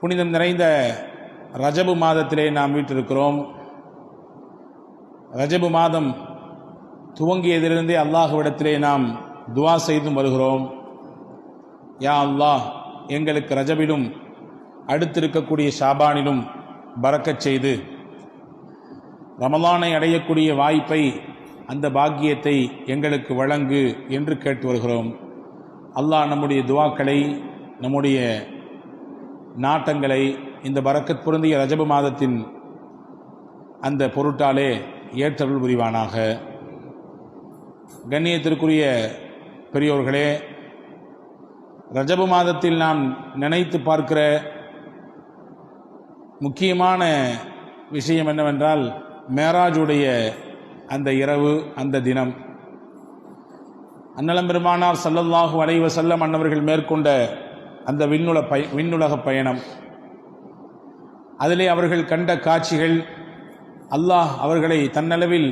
புனிதம் நிறைந்த ரஜபு மாதத்திலே நாம் வீற்றிருக்கிறோம். ரஜபு மாதம் துவங்கியதிலிருந்தே அல்லாஹ்விடத்திலே நாம் துவா செய்தும் வருகிறோம். யா அல்லாஹ், எங்களுக்கு ரஜபிலும் அடுத்திருக்கக்கூடிய ஷாபானிலும் பரக்கச் செய்து ரமலானை அடையக்கூடிய வாய்ப்பை, அந்த பாக்கியத்தை எங்களுக்கு வழங்கு என்று கேட்டு வருகிறோம். அல்லாஹ் நம்முடைய துவாக்களை, நம்முடைய நாட்டங்களை இந்த பரக்கத் பொருந்திய ரஜபு மாதத்தின் அந்த பொருட்டாலே ஏற்றருள் புரிவானாக. கண்ணியத்திற்குரிய பெரியோர்களே, ரஜபு மாதத்தில் நாம் நினைத்து பார்க்கிற முக்கியமான விஷயம் என்னவென்றால், மேராஜுடைய அந்த இரவு, அந்த தினம். அன்னலம் பெருமானார் ஸல்லல்லாஹு அலைஹி வஸல்லம் அன்னவர்கள் மேற்கொண்ட அந்த விண்ணுலக பயணம், அதிலே அவர்கள் கண்ட காட்சிகள், அல்லாஹ் அவர்களை தன்னளவில்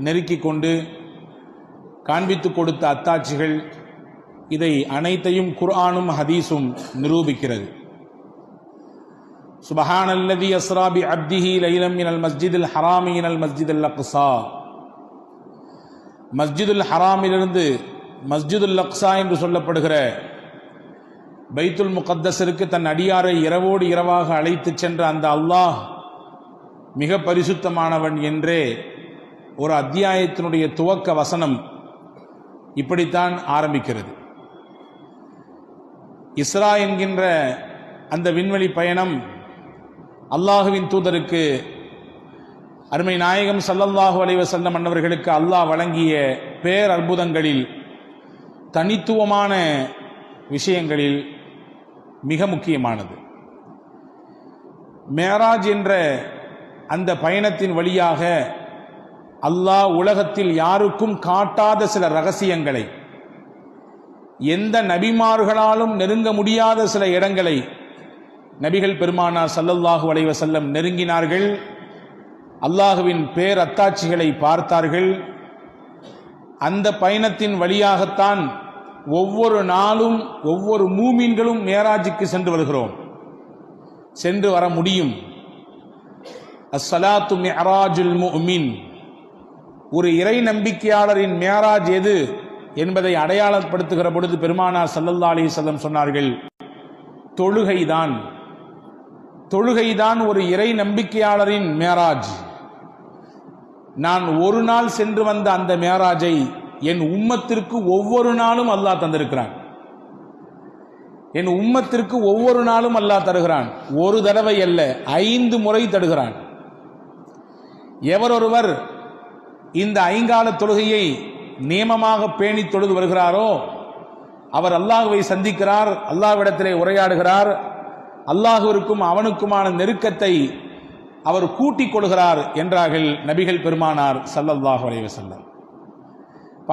நெருக்கி கொண்டு காண்பித்து கொடுத்த அத்தாட்சிகள், இதை அனைத்தையும் குர்ஆனும் ஹதீஸும் நிரூபிக்கிறது. சுப்ஹானல்லதி அஸ்ரா பி அப்திஹி லைலம் மினல் மஸ்ஜிதில் ஹராமி இலல் மஸ்ஜிதில் அக்ஸா. மஸ்ஜிதுல் ஹராமிலிருந்து மஸ்ஜிதுல் அக்ஸா என்று சொல்லப்படுகிற பைத்துல் முகத்தஸிற்கு தன் அடியாரை இரவோடு இரவாக அழைத்து சென்ற அந்த அல்லாஹ் மிக பரிசுத்தமானவன் என்றே ஒரு அத்தியாயத்தினுடைய துவக்க வசனம் இப்படித்தான் ஆரம்பிக்கிறது. இஸ்ரா என்கின்ற அந்த விண்வெளி பயணம் அல்லாஹுவின் தூதருக்கு, அருமை நாயகம் ஸல்லல்லாஹு அலைஹி வஸல்லம் அன்னவர்களுக்கு அல்லாஹ் வழங்கிய பேர் அற்புதங்களில், தனித்துவமான விஷயங்களில் மிக முக்கியமானது. மேராஜ் என்ற அந்த பயணத்தின் வழியாக அல்லாஹ் உலகத்தில் யாருக்கும் காட்டாத சில ரகசியங்களை, எந்த நபிமார்களாலும் நெருங்க முடியாத சில இடங்களை நபிகள் பெருமானார் ஸல்லல்லாஹு அலைஹி வஸல்லம் நெருங்கினார்கள். அல்லாஹுவின் பேர் அத்தாட்சிகளை பார்த்தார்கள். அந்த பயணத்தின் வழியாகத்தான் ஒவ்வொரு நாளும் ஒவ்வொரு மூமின்களும் மேராஜுக்கு சென்று வருகிறோம், சென்று வர முடியும். அஸ்ஸலாத்து மிஅராஜுல் முஃமின், ஒரு இறை நம்பிக்கையாளரின் மேராஜ் எது என்பதை அடையாளப்படுத்துகிற பொழுது பெருமானார் ஸல்லல்லாஹு அலைஹி வஸல்லம் சொன்னார்கள், தொழுகைதான். தொழுகைதான் ஒரு இறை நம்பிக்கையாளரின் மேராஜ். நான் ஒரு நாள் சென்று வந்த அந்த மேராஜை என் உம்மத்திற்கு ஒவ்வொரு நாளும் அல்லாஹ் தந்திருக்கிறான். என் உம்மத்திற்கு ஒவ்வொரு நாளும் அல்லாஹ் தருகிறான். ஒரு தடவை அல்ல, 5 முறை தருகிறான். எவரொருவர் இந்த 5 கால தொழுகையை நியமமாக பேணி தொழுது வருகிறாரோ அவர் அல்லாஹ்வை சந்திக்கிறார், அல்லாஹ்விடத்திலே உரையாடுகிறார், அல்லாஹ்விற்கும் அவனுக்குமான நெருக்கத்தை அவர் கூட்டிக் கொள்கிறார் என்றார்கள் நபிகள் பெருமானார் ஸல்லல்லாஹு அலைஹி வஸல்லம்.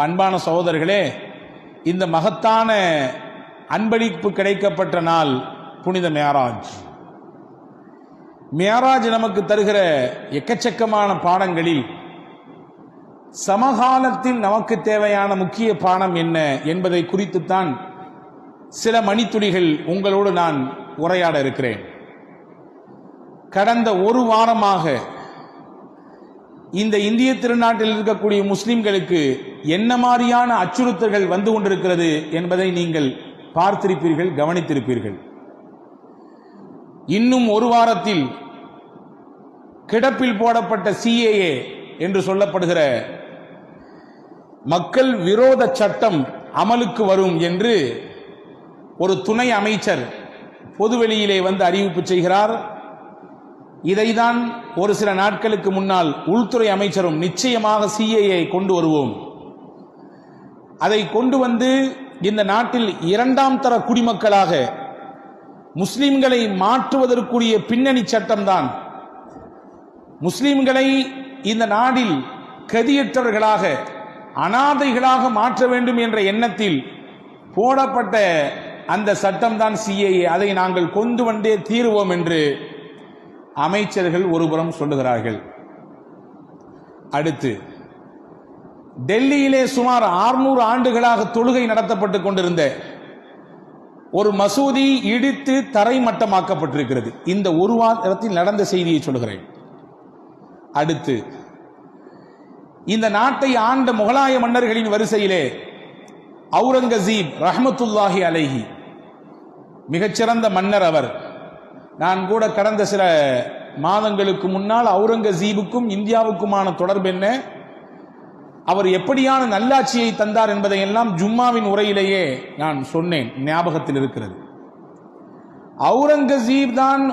அன்பான சகோதரர்களே, இந்த மகத்தான அன்பளிப்பு கிடைக்கப்பட்ட நாள் புனித மேராஜ். மேராஜ் நமக்கு தருகிற எக்கச்சக்கமான பாடங்களில் சமகாலத்தில் நமக்கு தேவையான முக்கிய பாடம் என்ன என்பதை குறித்துத்தான் சில மணித்துளிகள் உங்களோடு நான் உரையாட இருக்கிறேன். கடந்த ஒரு வாரமாக இந்த இந்திய திருநாட்டில் இருக்கக்கூடிய முஸ்லிம்களுக்கு என்ன மாதிரியான அச்சுறுத்தல்கள் வந்து கொண்டிருக்கிறது என்பதை நீங்கள் பார்த்திருப்பீர்கள், கவனித்திருப்பீர்கள். இன்னும் ஒரு வாரத்தில் கிடப்பில் போடப்பட்ட CAA என்று சொல்லப்படுகிற மக்கள் விரோத சட்டம் அமலுக்கு வரும் என்று ஒரு துணை அமைச்சர் பொதுவெளியிலே வந்து அறிவிப்பு செய்கிறார். இதைதான் ஒரு சில நாட்களுக்கு முன்னால் உள்துறை அமைச்சரும் நிச்சயமாக CAA கொண்டு வருவோம், அதை கொண்டு வந்து இந்த நாட்டில் 2ஆம் தர குடிமக்களாக முஸ்லிம்களை மாற்றுவதற்குரிய பின்னணி சட்டம்தான் முஸ்லிம்களை இந்த நாடில் கதியற்றவர்களாக, அனாதைகளாக மாற்ற வேண்டும் என்ற எண்ணத்தில் போடப்பட்ட அந்த சட்டம்தான் CAA. அதை நாங்கள் கொண்டு வந்தே தீருவோம் என்று அமைச்சர்கள் ஒருபுறம் சொல்லுகிறார்கள். அடுத்து டெல்லியிலே சுமார் 600 ஆண்டுகளாக தொழுகை நடத்தப்பட்டுக் கொண்டிருந்த ஒரு மசூதி இடித்து தரைமட்டமாக்கப்பட்டிருக்கிறது. இந்த ஒரு வாரத்தில் நடந்த செய்தியை சொல்கிறேன். அடுத்து, இந்த நாட்டை ஆண்ட முகலாய மன்னர்களின் வரிசையிலே அவுரங்கசீப் ரஹ்மத்துல்லாஹி அலைஹி மிகச்சிறந்த மன்னர் அவர். நான் கூட கடந்த சில மாதங்களுக்கு முன்னால் அவுரங்கசீபுக்கும் இந்தியாவுக்குமான தொடர்பு என்ன, அவர் எப்படியான நல்லாட்சியை தந்தார் என்பதையெல்லாம் ஜும்மாவின் உரையிலேயே நான் சொன்னேன், ஞாபகத்தில் இருக்கிறது. அவுரங்கசீப் தான்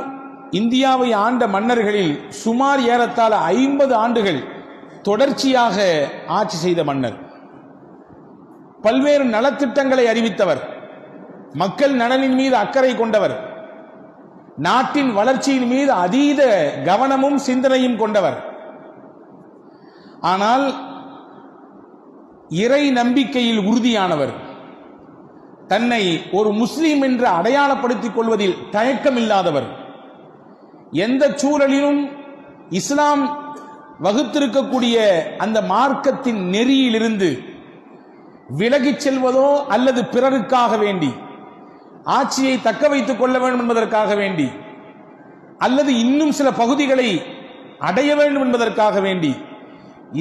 இந்தியாவை ஆண்ட மன்னர்களில் சுமார் ஏறத்தாழ 50 ஆண்டுகள் தொடர்ச்சியாக ஆட்சி செய்த மன்னர். பல்வேறு நலத்திட்டங்களை அறிவித்தவர், மக்கள் நலனின் மீது அக்கறை கொண்டவர், நாட்டின் வளர்ச்சியின் மீது அதீத கவனமும் சிந்தனையும் கொண்டவர். ஆனால் இறை நம்பிக்கையில் உறுதியானவர், தன்னை ஒரு முஸ்லீம் என்று அடையாளப்படுத்திக் கொள்வதில் தயக்கமில்லாதவர், எந்த சூழலிலும் இஸ்லாம் வகுத்திருக்கக்கூடிய அந்த மார்க்கத்தின் நெறியிலிருந்து விலகிச் செல்வதோ அல்லது பிறருக்காக வேண்டி ஆட்சியை தக்க வைத்துக் கொள்ள வேண்டும் என்பதற்காக வேண்டி அல்லது இன்னும் சில பகுதிகளை அடைய வேண்டும் என்பதற்காக வேண்டி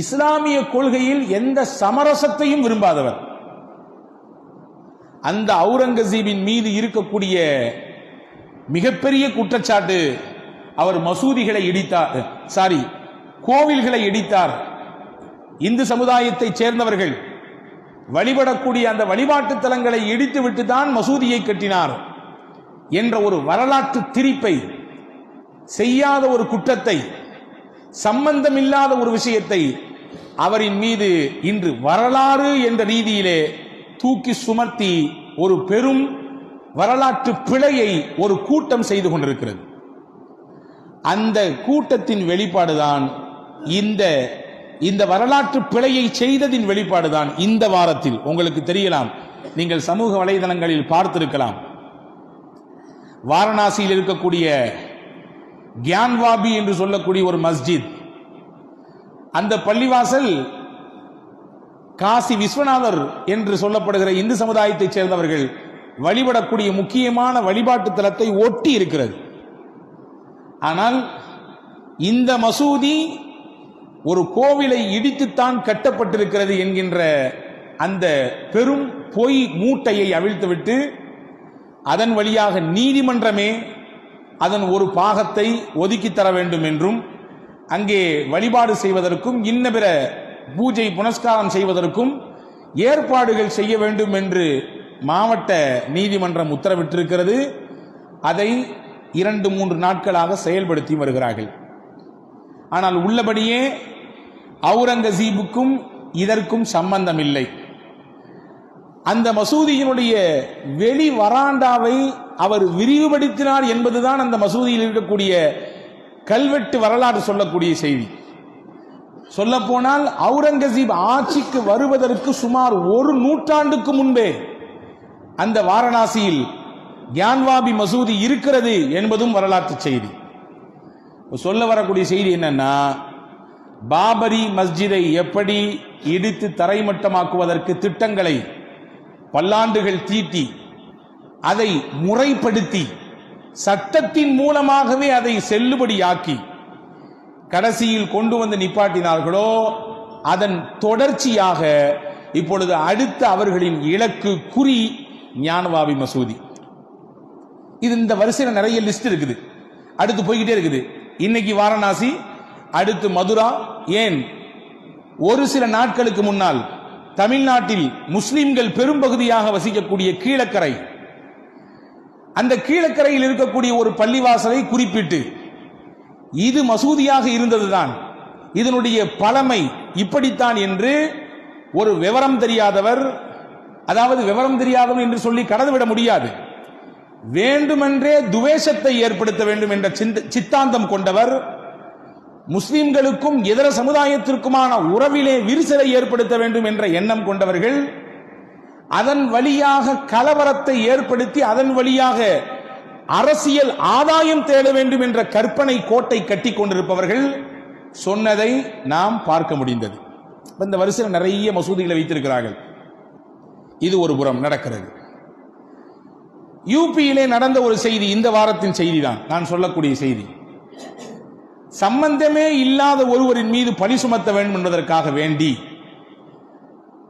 இஸ்லாமிய கொள்கையில் எந்த சமரசத்தையும் விரும்பாதவர். அந்த அவுரங்கசீபின் மீது இருக்கக்கூடிய மிகப்பெரிய குற்றச்சாட்டு, அவர் மசூதிகளை இடித்தார், கோவில்களை இடித்தார். இந்து சமுதாயத்தை சேர்ந்தவர்கள் வழிபடக்கூடிய அந்த வழிபாட்டு தலங்களை இடித்துவிட்டு தான் மசூதியை கட்டினார் என்ற ஒரு வரலாற்று திரிப்பை, செய்யாத ஒரு குற்றத்தை, சம்பந்தமில்லாத ஒரு விஷயத்தை அவரின் மீது இன்று வரலாறு என்ற ரீதியிலே தூக்கி சுமர்த்தி ஒரு பெரும் வரலாற்று பிழையை ஒரு கூட்டம் செய்து கொண்டிருக்கிறது. அந்த கூட்டத்தின் வெளிப்பாடுதான் இந்த வரலாற்று பிழையை செய்ததின் வெளிப்பாடுதான் இந்த வாரத்தில் உங்களுக்கு தெரியலாம், நீங்கள் சமூக வலைதளங்களில் பார்த்திருக்கலாம். வாரணாசியில் இருக்கக்கூடிய கியான்வாபி என்று சொல்லக்கூடிய ஒரு மஸ்ஜித், அந்த பள்ளிவாசல் காசி விஸ்வநாதர் என்று சொல்லப்படுகிற இந்து சமுதாயத்தைச் சேர்ந்தவர்கள் வழிபடக்கூடிய முக்கியமான வழிபாட்டு தலத்தை ஒட்டி இருக்கிறது. ஆனால் இந்த மசூதி ஒரு கோவிலை இடித்துத்தான் கட்டப்பட்டிருக்கிறது என்கின்ற அந்த பெரும் பொய் மூட்டையை அவிழ்த்துவிட்டு அதன் வழியாக நீதிமன்றமே அதன் ஒரு பாகத்தை ஒதுக்கி தர வேண்டும் என்றும் அங்கே வழிபாடு செய்வதற்கும் இன்ன பிற பூஜை புனஸ்காரம் செய்வதற்கும் ஏற்பாடுகள் செய்ய வேண்டும் என்று மாவட்ட நீதிமன்றம் உத்தரவிட்டிருக்கிறது. அதை 2-3 நாட்களாக செயல்படுத்தி வருகிறார்கள். ஆனால் உள்ளபடியே அவுரங்கசீபுக்கும் இதற்கும் சம்பந்தம் இல்லை. அந்த மசூதியினுடைய வெளி வராண்டாவை அவர் விரிவுபடுத்தினார் என்பதுதான் அந்த மசூதியில் இருக்கக்கூடிய கல்வெட்டு வரலாறு சொல்லக்கூடிய செய்தி. சொல்ல போனால் அவுரங்கசீப் ஆட்சிக்கு வருவதற்கு சுமார் 1 நூற்றாண்டுக்கு முன்பே அந்த வாரணாசியில் கியான்வாபி மசூதி இருக்கிறது என்பதும் வரலாற்று செய்தி. சொல்ல வரக்கூடிய செய்தி என்னன்னா, பாபரி மஸ்ஜிதை எப்படி இடித்து தரைமட்டமாக்குவதற்கு திட்டங்களை பல்லாண்டுகள் தீட்டி அதை முறைப்படுத்தி சட்டத்தின் மூலமாகவே அதை செல்லுபடியாக்கி கடைசியில் கொண்டு வந்து நிப்பாட்டினார்களோ, அதன் தொடர்ச்சியாக இப்பொழுது அடுத்த அவர்களின் இலக்கு குறி ஞானவாபி மசூதி. இது இந்த வரிசையில் நிறைய லிஸ்ட் இருக்குது, அடுத்து போய்கிட்டே இருக்குது. இன்னைக்கு வாரணாசி, அடுத்து மதுரா, ஏன் ஒரு சில நாட்களுக்கு முன்னால் தமிழ்நாட்டில் முஸ்லிம்கள் பெரும்பகுதியாக வசிக்கக்கூடிய கீழக்கரை, அந்த கீழக்கரையில் இருக்கக்கூடிய ஒரு பள்ளிவாசலை குறிப்பிட்டு இது மசூதியாக இருந்ததுதான், இதனுடைய பழமை இப்படித்தான் என்று ஒரு விவரம் தெரியாதவர், அதாவது விவரம் தெரியாதவர் என்று சொல்லி கடந்துவிட முடியாது, வேண்டுமென்றே துவேஷத்தை ஏற்படுத்த வேண்டும் என்ற சித்தாந்தம் கொண்டவர், முஸ்லிம்களுக்கும் இதர சமுதாயத்திற்குமான உறவிலே விரிசலை ஏற்படுத்த வேண்டும் என்ற எண்ணம் கொண்டவர்கள், அதன் வழியாக கலவரத்தை ஏற்படுத்தி அதன் வழியாக அரசியல் ஆதாயம் தேட வேண்டும் என்ற கற்பனை கோட்டை கட்டி கொண்டிருப்பவர்கள் சொன்னதை நாம் பார்க்க முடிந்தது. இந்த வரிசையில் நிறைய மசூதிகளை வைத்திருக்கிறார்கள். இது ஒரு புறம் நடக்கிறது. யூபியிலே நடந்த ஒரு செய்தி, இந்த வாரத்தின் செய்தி தான் நான் சொல்லக்கூடிய செய்தி. சம்பந்தமே இல்லாத ஒருவரின் மீது பழி சுமத்த வேண்டும் என்பதற்காக வேண்டி,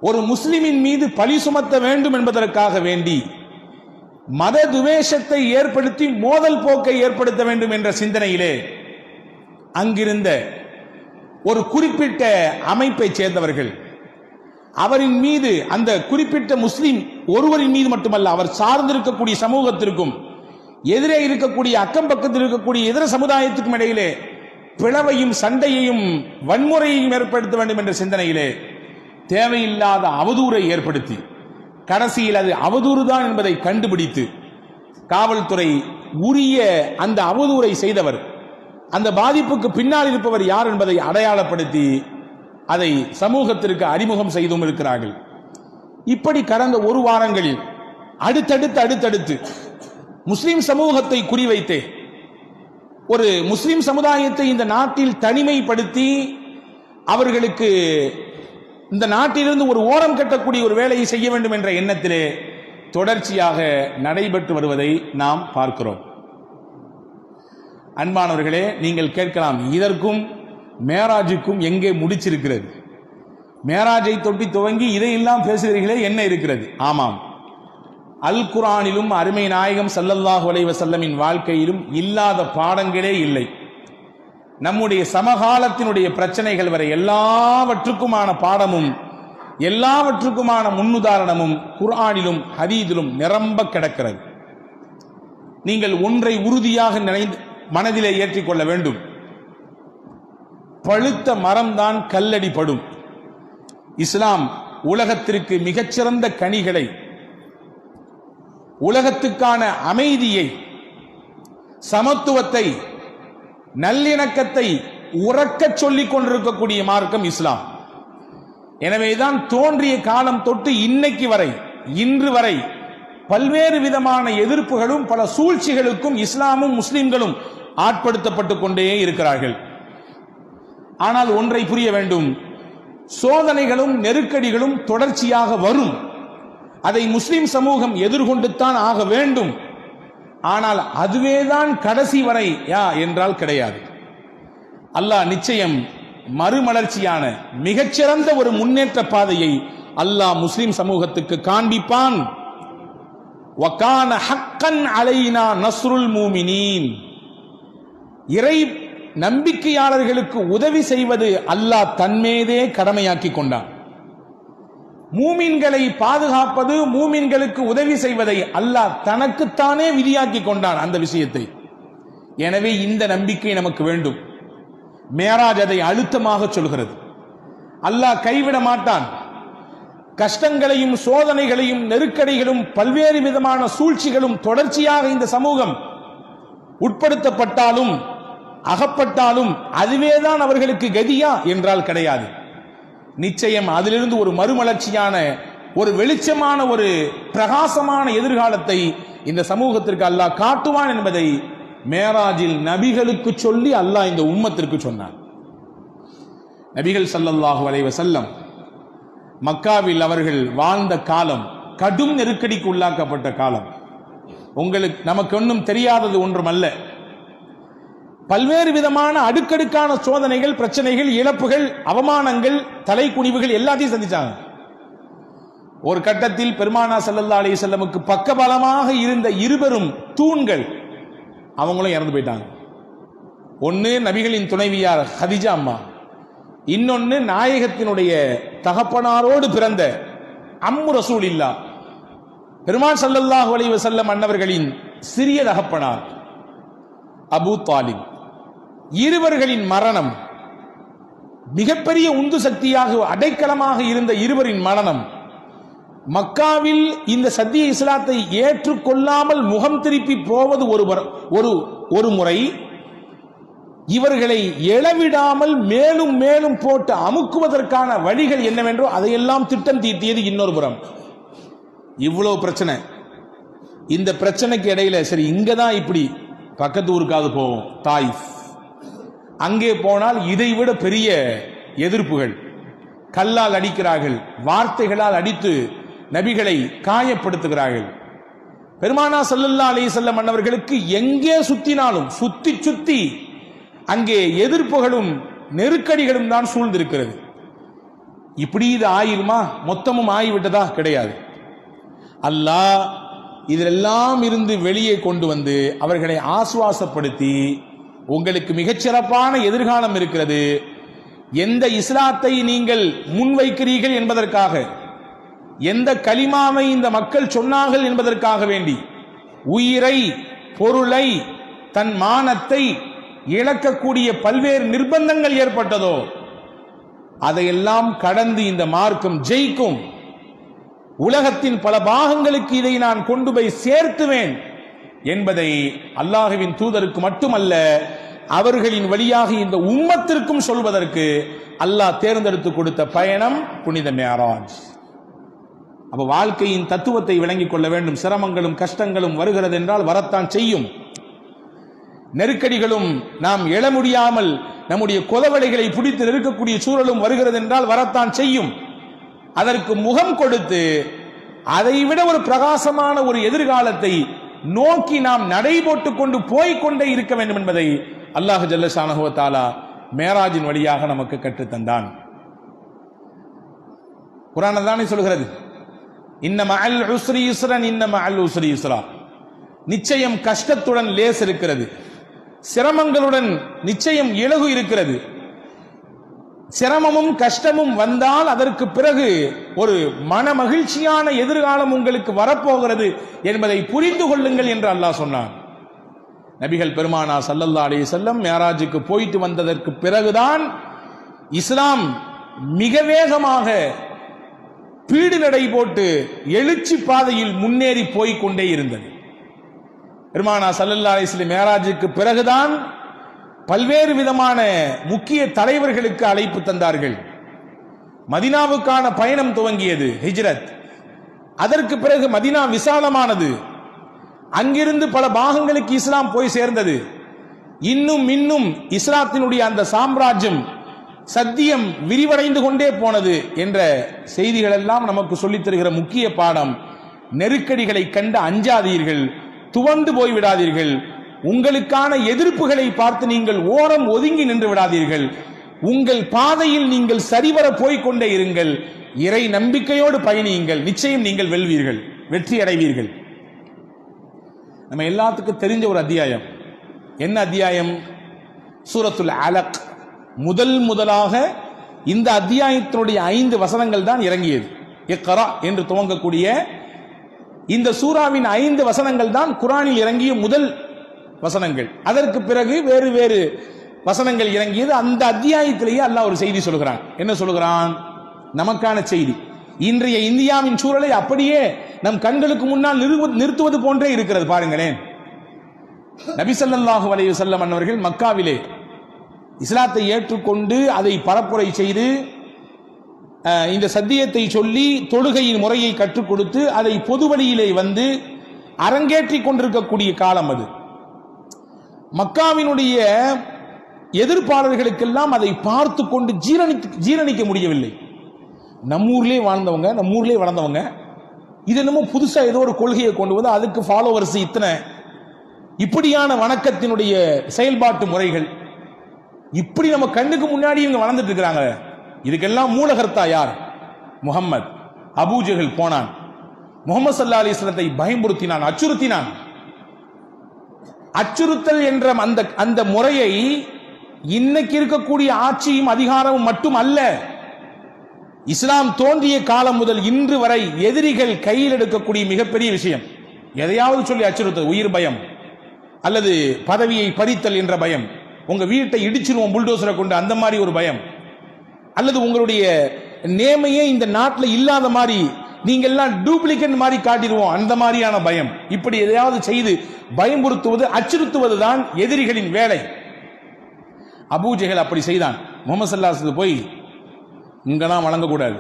ஒரு முஸ்லிமின் மீது பழி சுமத்த வேண்டும் என்பதற்காக வேண்டி மத துவேஷத்தை ஏற்படுத்தி மோதல் போக்கை ஏற்படுத்த வேண்டும் என்ற சிந்தனையிலே அங்கிருந்த ஒரு குறிப்பிட்ட அமைப்பை சேர்ந்தவர்கள் அவரின் மீது, அந்த குறிப்பிட்ட முஸ்லிம் ஒருவரின் மீது மட்டுமல்ல, அவர் சார்ந்திருக்கக்கூடிய சமூகத்திற்கும் எதிரே இருக்கக்கூடிய அக்கம் பக்கத்தில் இருக்கக்கூடிய இதர சமுதாயத்துக்கும் இடையிலே பிளவையும் சண்டையையும் வன்முறையையும் ஏற்படுத்த வேண்டும் என்ற சிந்தனையிலே தேவையில்லாத அவதூறை ஏற்படுத்தி கடைசியில் அது அவதூறு தான் என்பதை கண்டுபிடித்து காவல்துறை உரிய அந்த அவதூறை செய்தவர், அந்த பாதிப்புக்கு பின்னால் இருப்பவர் யார் என்பதை அடையாளப்படுத்தி அதை சமூகத்திற்கு அறிமுகம் செய்தும் இருக்கிறார்கள். இப்படி கடந்த ஒரு வாரங்களில் அடுத்தடுத்து முஸ்லிம் சமூகத்தை குறிவைத்து ஒரு முஸ்லிம் சமுதாயத்தை இந்த நாட்டில் தனிமைப்படுத்தி அவர்களுக்கு இந்த நாட்டிலிருந்து ஒரு ஓரம் கட்டக்கூடிய ஒரு வேலையை செய்ய வேண்டும் என்ற எண்ணத்திலே தொடர்ச்சியாக நடைபெற்று வருவதை நாம் பார்க்கிறோம். அன்பானவர்களே, நீங்கள் கேட்கலாம், இதற்கும் மேராஜுக்கும் எங்கே முடிச்சிருக்கிறது? மேராஜை தொட்டி துவங்கி இதையெல்லாம் பேசுகிறீர்களே, என்ன இருக்கிறது? ஆமாம், அல் குர்ஆனிலும் அருமை நாயகம் ஸல்லல்லாஹு அலைஹி வஸல்லமின் வாழ்க்கையிலும் இல்லாத பாடங்களே இல்லை. நம்முடைய சமகாலத்தினுடைய பிரச்சனைகள் வரை எல்லாவற்றுக்குமான பாடமும் எல்லாவற்றுக்குமான முன்னுதாரணமும் குர்ஆனிலும் ஹதீஸிலும் நிரம்ப கிடக்கிறது. நீங்கள் ஒன்றை உறுதியாக மனதிலே ஏற்றிக்கொள்ள வேண்டும். பழுத்த மரம்தான் கல்லடி படும். இஸ்லாம் உலகத்திற்கு மிகச்சிறந்த கனிகளை, உலகத்துக்கான அமைதியை, சமத்துவத்தை, நல்லிணக்கத்தை உறக்கச் சொல்லிக் கொண்டிருக்கக்கூடிய மார்க்கம் இஸ்லாம். எனவேதான் தோன்றிய காலம் தொட்டு இன்னைக்கு வரை, இன்று வரை பல்வேறு விதமான எதிர்ப்புகளும் பல சூழ்ச்சிகளுக்கும் இஸ்லாமும் முஸ்லிம்களும் ஆட்படுத்தப்பட்டுக் கொண்டே இருக்கிறார்கள். ஆனால் ஒன்றை புரிய வேண்டும், சோதனைகளும் நெருக்கடிகளும் தொடர்ச்சியாக வரும். அதை முஸ்லிம் சமூகம் எதிர்கொண்டுத்தான் ஆக வேண்டும். ஆனால் அதுவேதான் கடைசி வரை என்றால் கிடையாது. அல்லாஹ் நிச்சயம் மறுமலர்ச்சியான மிகச்சிறந்த ஒரு முன்னேற்ற பாதையை அல்லாஹ் முஸ்லிம் சமூகத்துக்கு காண்பிப்பான். வகான ஹக்கன் அலைனா நஸ்ருல் மூமினீன். இறை நம்பிக்கையாளர்களுக்கு உதவி செய்வது அல்லாஹ் தன்மீதே கடமையாக்கி கொண்டான். மூமின்களை பாதுகாப்பது, மூமின்களுக்கு உதவி செய்வதை அல்லாஹ் தனக்குத்தானே விதியாக்கி கொண்டான் அந்த விஷயத்தை. எனவே இந்த நம்பிக்கை நமக்கு வேண்டும். மேராஜ் அதை அழுத்தமாக சொல்கிறது. அல்லாஹ் கைவிட மாட்டான். கஷ்டங்களையும் சோதனைகளையும் நெருக்கடிகளும் பல்வேறு விதமான சூழ்ச்சிகளும் தொடர்ச்சியாக இந்த சமூகம் உட்படுத்தப்பட்டாலும் அகப்பட்டாலும் அதுவேதான் அவர்களுக்கு கதியா என்றால் கிடையாது. நிச்சயம் அதிலிருந்து ஒரு மறுமலர்ச்சியான, ஒரு வெளிச்சமான, ஒரு பிரகாசமான எதிர்காலத்தை இந்த சமூகத்திற்கு அல்லாஹ் காட்டுவான் என்பதை மேராஜில் நபிகளுக்கு சொல்லி அல்லாஹ் இந்த உம்மத்திற்கு சொன்னான். நபிகள் ஸல்லல்லாஹு அலைஹி வஸல்லம் மக்காவில் அவர்கள் வாழ்ந்த காலம் கடும் நெருக்கடிக்கு உள்ளாக்கப்பட்ட காலம். உங்களுக்கு நமக்கு ஒன்றும் தெரியாதது ஒன்றுமல்ல. பல்வேறு விதமான அடுக்கடுக்கான சோதனைகள், பிரச்சனைகள், இழப்புகள், அவமானங்கள், தலைக்குனிவுகள் எல்லாத்தையும் சந்திச்சாங்க. ஒரு கட்டத்தில் பெருமானா ஸல்லல்லாஹு அலைஹி வஸல்லமுக்கு பக்கபலமாக இருந்த இருவரும் தூண்கள் அவங்களும் இறந்து போயிட்டாங்க. ஒன்னு நபிகளின் துணைவியார் ஹதீஜா அம்மா, இன்னொன்னு நாயகத்தினுடைய தகப்பனாரோடு பிறந்த அம்மு ரசூலில்லாஹ் பெருமான் ஸல்லல்லாஹு அலைஹி வஸல்லம் அன்னவர்களின் சிறிய தகப்பனார் அபூ தாலிப். இருவர்களின் மரணம் மிகப்பெரிய உந்து சக்தியாக, அடைக்கலமாக இருந்த இருவரின் மரணம் மக்காவில் இந்த சத்திய இஸ்லாத்தை ஏற்றுக்கொள்ளாமல் முகம் திருப்பி போவது ஒரு முறை, இவர்களை எழவிடாமல் மேலும் மேலும் போட்டு அமுக்குவதற்கான வழிகள் என்னவென்றோ அதையெல்லாம் திட்டம் தீட்டியது இன்னொரு புறம். இவ்வளவு பிரச்சனை. இந்த பிரச்சனைக்கு இடையில சரி இங்கதான் இப்படி பக்கத்து ஊருக்காவது போவோம், தாயிஃப். அங்கே போனால் இதைவிட பெரிய எதிர்ப்புகள். கல்லால் அடிக்கிறார்கள், வார்த்தைகளால் அடித்து நபிகளை காயப்படுத்துகிறார்கள். பெருமானா ஸல்லல்லாஹு அலைஹி வஸல்லம் அன்னவர்களுக்கு எங்கே சுத்தினாலும் சுத்தி சுத்தி அங்கே எதிர்ப்புகளும் நெருக்கடிகளும் தான் சூழ்ந்திருக்கிறது. இப்படி இது ஆயிருமா, மொத்தமும் ஆகிவிட்டதா? கிடையாது. அல்லாஹ் இதிலெல்லாம் இருந்து வெளியே கொண்டு வந்து அவர்களை ஆசுவாசப்படுத்தி, உங்களுக்கு மிகச்சிறப்பான எதிர்காலம் இருக்கிறது, எந்த இஸ்லாத்தை நீங்கள் முன்வைக்கிறீர்கள் என்பதற்காக, எந்த கலிமாவை இந்த மக்கள் சொன்னார்கள் என்பதற்காக வேண்டி உயிரை, பொருளை, தன் மானத்தை இழக்கக்கூடிய பல்வேறு நிர்பந்தங்கள் ஏற்பட்டதோ அதையெல்லாம் கடந்து இந்த மார்க்கம் ஜெயிக்கும், உலகத்தின் பல பாகங்களுக்கு இதை நான் கொண்டு போய் சேர்த்துவேன் என்பதை அல்லாஹ்வின் தூதருக்கு மட்டுமல்ல அவர்களின் வழியாக இந்த உம்மத்திற்கும் சொல்வதற்கு அல்லாஹ் தேர்ந்தெடுத்து கொடுத்த பயணம் புனித மிஅராஜ். அப்ப வாழ்க்கையின் தத்துவத்தை விளங்கிக் கொள்ள வேண்டும். சிரமங்களும் கஷ்டங்களும் வருகிறது என்றால் வரத்தான் செய்யும். நெருக்கடிகளும் நாம் எழ முடியாமல் நம்முடைய கொலவடைகளை பிடித்து நெருக்கக்கூடிய சூழலும் வருகிறது என்றால் வரத்தான் செய்யும். அதற்கு முகம் கொடுத்து அதைவிட ஒரு பிரகாசமான ஒரு எதிர்காலத்தை நோக்கி நாம் நடைபோட்டுக் கொண்டு போய்கொண்டே இருக்க வேண்டும் என்பதை அல்லாஹ் ஜல்ல ஷானஹு வ தஆலா மேராஜின் வழியாக நமக்கு கற்றுத்தந்தான். குர்ஆன் தானே சொல்கிறது, இன்ன மஅல் உஸ்ரி யுஸ்ரன் இன்ன மஅல் உஸ்ரி யுஸ்ரா. நிச்சயம் கஷ்டத்துடன் லேஸ் இருக்கிறது, சிரமங்களுடன் நிச்சயம் இலகு இருக்கிறது. சிரமமும் கஷ்டமும் வந்தால் அதற்கு பிறகு ஒரு மன மகிழ்ச்சியான எதிர்காலம் உங்களுக்கு வரப்போகிறது என்பதை புரிந்து கொள்ளுங்கள் என்று அல்லாஹ் சொன்னான். நபிகள் பெருமானா ஸல்லல்லாஹு அலைஹி வஸல்லம் மிஅராஜுக்கு போயிட்டு வந்ததற்கு பிறகுதான் இஸ்லாம் மிக வேகமாக பீடு நடை போட்டு எழுச்சி பாதையில் முன்னேறி போய்கொண்டே இருந்தது. பெருமானா ஸல்லல்லாஹு அலைஹி வஸல்லம் மிஅராஜுக்கு பிறகுதான் பல்வேறு விதமான முக்கிய தலைவர்களுக்கு அழைப்பு தந்தார்கள். மதீனாவுக்கான பயணம் துவங்கியது, ஹிஜ்ரத். அதற்கு பிறகு மதீனா விசாலமானது, அங்கிருந்து பல பாகங்களுக்கு இஸ்லாம் போய் சேர்ந்தது. இன்னும் இஸ்லாத்தினுடைய அந்த சாம்ராஜ்யம் சத்தியம் விரிவடைந்து கொண்டே போனது என்ற செய்திகள் எல்லாம் நமக்கு சொல்லித் தருகிற முக்கிய பாடம், நெருக்கடிகளை கண்டு அஞ்சாதீர்கள், துவண்டு போய்விடாதீர்கள், உங்களுக்கான எதிர்ப்புகளை பார்த்து நீங்கள் ஓரம் ஒதுங்கி நின்று விடாதீர்கள், உங்கள் பாதையில் நீங்கள் சரிவர போய்கொண்டே இருங்கள், இறை நம்பிக்கையோடு பயணியுங்கள், நிச்சயம் நீங்கள் வெல்வீர்கள், வெற்றி அடைவீர்கள். நம்ம எல்லாத்துக்கும் தெரிஞ்ச ஒரு அத்தியாயம். என்ன அத்தியாயம்? சூரத்துல் அலக். முதலாக இந்த அத்தியாயத்தினுடைய 5 வசனங்கள் தான் இறங்கியது. இக்ரா என்று துவங்கக்கூடிய இந்த சூராவின் 5 வசனங்கள் தான் குர்ஆனில் இறங்கிய முதல் வசனங்கள். அதற்கு பிறகு வேறு வேறு வசனங்கள் இறங்கியது. அந்த அத்தியாயத்திலேயே அல்லாஹ் ஒரு செய்தி சொல்கிறான். என்ன சொல்கிறான்? நமக்கான செய்தி. இன்றைய இந்தியாவின் சூழலை அப்படியே நம் கண்களுக்கு முன்னால் நிறுத்துவது போன்றே இருக்கிறது. பாருங்களேன், நபி ஸல்லல்லாஹு அலைஹி வஸல்லம் அன்னவர்கள் மக்காவிலே இஸ்லாத்தை ஏற்றுக்கொண்டு அதை பரப்புரை செய்து இந்த சத்தியத்தை சொல்லி தொழுகையின் முறையை கற்றுக் கொடுத்து அதை பொது வழியிலே வந்து அரங்கேற்றிக் கொண்டிருக்கக்கூடிய காலம் அது. மக்காவினுடைய எதிர்ப்பாளர்களுக்கெல்லாம் அதை பார்த்து கொண்டு ஜீரணிக்க முடியவில்லை. நம்மூர்லேயே வாழ்ந்தவங்க, நம்மூர்லேயே வளர்ந்தவங்க, இது என்னமோ புதுசா ஏதோ ஒரு கொள்கையை கொண்டு வந்து அதுக்கு ஃபாலோவர்ஸ் இத்தனை, இப்படியான வணக்கத்தினுடைய செயல்பாட்டு முறைகள், இப்படி நம்ம கண்ணுக்கு முன்னாடி இவங்க வளர்ந்துட்டு இருக்கிறாங்க. இதுக்கெல்லாம் மூலகர்த்தா யார்? முஹம்மது. அபூஜஹல் போனான், முஹம்மது ஸல்லல்லாஹு அலைஹி வஸல்லத்தை பயமுறுத்தினான், அச்சுறுத்தினான். அச்சுறுத்தல் என்ற அந்த முறையை இன்னைக்கு இருக்கக்கூடிய ஆட்சியும் அதிகாரமும் மட்டும் அல்ல, இஸ்லாம் தோன்றிய காலம் முதல் இன்று வரை எதிரிகள் கையில் எடுக்கக்கூடிய மிகப்பெரிய விஷயம். எதையாவது சொல்லி அச்சுறுத்தல், உயிர் பயம் அல்லது பதவியை பறித்தல் என்ற பயம், உங்க வீட்டை இடிச்சிருவோம் புல்டோசரை கொண்டு அந்த மாதிரி ஒரு பயம், அல்லது உங்களுடைய நேமையே இந்த நாட்டில் இல்லாத மாதிரி நீங்க எல்லாம் டூப்ளிகேட் மாதிரி காட்டிடுவோம் அந்த மாதிரியான பயம். இப்படி எதையாவது செய்து பயமுறுத்துவது, அச்சுறுத்துவது தான் எதிரிகளின் வேலை. அபூஜஹல் அப்படி செய்தான். முஹம்மது ஸல்லல்லாஹு அலைஹி வஸல்லம் போய் இங்கெல்லாம் வழங்கக்கூடாது,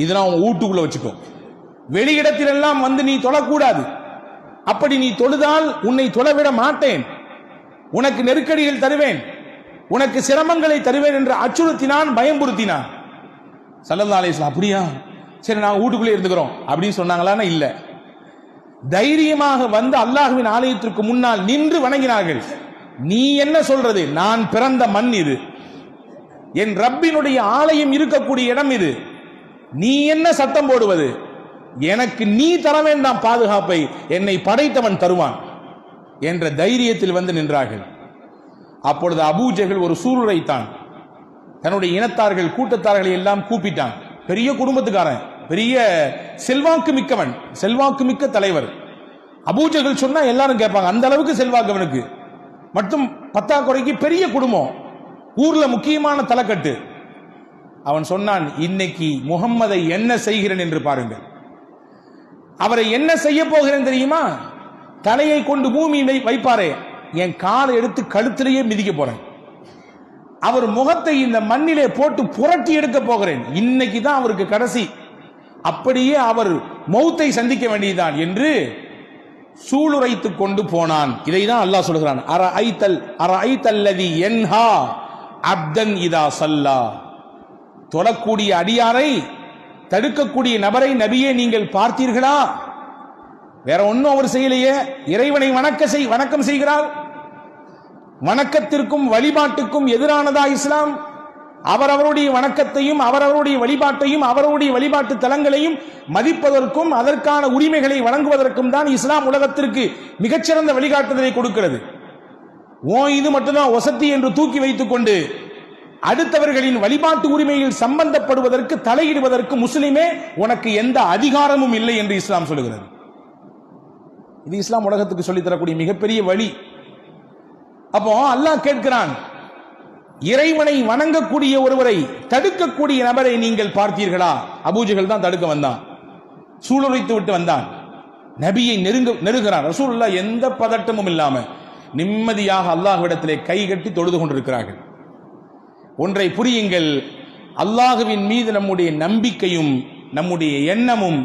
இதெல்லாம் உன் வீட்டுக்குள்ள வச்சுக்கோ, வெளியிடத்திலெல்லாம் வந்து நீ தொழக்கூடாது, அப்படி நீ தொழுதால் உன்னை தொழவிட மாட்டேன், உனக்கு நெருக்கடிகள் தருவேன், உனக்கு சிரமங்களை தருவேன் என்று அச்சுறுத்தினான், பயம்புறுத்தினான். ஸல்லல்லாஹு அலைஹி வஸல்லம் அப்படியா, சரி நாங்கள் வீட்டுக்குள்ளே இருந்துக்கிறோம் அப்படின்னு சொன்னாங்களான்னா இல்ல. தைரியமாக வந்து அல்லாஹ்வின் ஆலயத்திற்கு முன்னால் நின்று வணங்கினார்கள். நீ என்ன சொல்றது? நான் பிறந்த மண் இது, என் ரப்பினுடைய ஆலயம் இருக்கக்கூடிய இடம் இது, நீ என்ன சத்தம் போடுவது? எனக்கு நீ தர வேண்டாம் பாதுகாப்பை, என்னை படைத்தவன் தருவான் என்ற தைரியத்தில் வந்து நின்றார்கள். அப்பொழுது அபூஜஹல் ஒரு சூளுரைத்தான். தன்னுடைய இனத்தார்கள் கூட்டத்தார்களை எல்லாம் கூப்பிட்டான். பெரிய குடும்பத்துக்காரன், பெரிய செல்வாக்கு மிக்கவன், செல்வாக்கு மிக்க தலைவர். அபூஜஹல் சொன்னா எல்லாரும் கேட்பாங்க, அந்த அளவுக்கு செல்வாக்கு அவனுக்கு. மட்டும் பத்தாக்குறைக்கு பெரிய குடும்பம், ஊர்ல முக்கியமான தலைக்கட்டு. அவன் சொன்னான், இன்னைக்கு முகம்மதை என்ன செய்கிறேன் என்று பாருங்கள். அவரை என்ன செய்ய போகிறேன் தெரியுமா? தலையை கொண்டு பூமியை வைப்பாரே, என் காலை எடுத்து கழுத்திலேயே மிதிக்க போறேன். அவர் முகத்தை இந்த மண்ணிலே போட்டு புரட்டி எடுக்க போகிறேன். இன்னைக்கு தான் அவருக்கு கடைசி, அப்படியே அவர் மௌத்தை சந்திக்க வேண்டியதுதான் என்று சூளுரைத்துக் கொண்டு போனான். இதைதான் அல்லாஹ் சொல்கிறான், அரஐத்தல்லதி யன்ஹா அப்தன் இதா ஸல்லா. தொழக்கூடிய அடியாரை தடுக்கக்கூடிய நபரை நபியே நீங்கள் பார்த்தீர்களா? வேற ஒன்னும் அவர் செய்யலையே, இறைவனை வணக்கம் செய்கிறார். வணக்கத்திற்கும் வழிபாட்டுக்கும் எதிரானதா இஸ்லாம்? அவரவருடைய வணக்கத்தையும் அவரவருடைய வழிபாட்டையும் அவருடைய வழிபாட்டு தலங்களையும் மதிப்பதற்கும் அதற்கான உரிமைகளை வழங்குவதற்கும் தான் இஸ்லாம் உலகத்திற்கு மிகச்சிறந்த வழிகாட்டுதலை கொடுக்கிறது. இது மட்டும்தான் வசதி என்று தூக்கி வைத்துக் கொண்டு அடுத்தவர்களின் வழிபாட்டு உரிமையில் சம்பந்தப்படுவதற்கு தலையிடுவதற்கு முஸ்லிமே உனக்கு எந்த அதிகாரமும் இல்லை என்று இஸ்லாம் சொல்லுகிறது. இது இஸ்லாம் உலகத்துக்கு சொல்லித்தரக்கூடிய மிகப்பெரிய வழி. அப்போ அல்லாஹ் கேட்கிறான், இறைவனை வணங்கக்கூடிய ஒருவரை தடுக்கக்கூடிய நபரை நீங்கள் பார்த்தீர்களா? அபூஜஹல் தான் தடுக்க வந்தான், சூளுரைத்து விட்டு வந்தான். நபியை நெருங்குகிறான். ரசூலுல்லாஹ் எந்த பதட்டமும் இல்லாம நிம்மதியாக அல்லாஹ்விடத்திலே கை கட்டி தொழுது கொண்டிருக்கிறார்கள். ஒன்றை புரியுங்கள், அல்லாஹ்வின் மீது நம்முடைய நம்பிக்கையும் நம்முடைய எண்ணமும்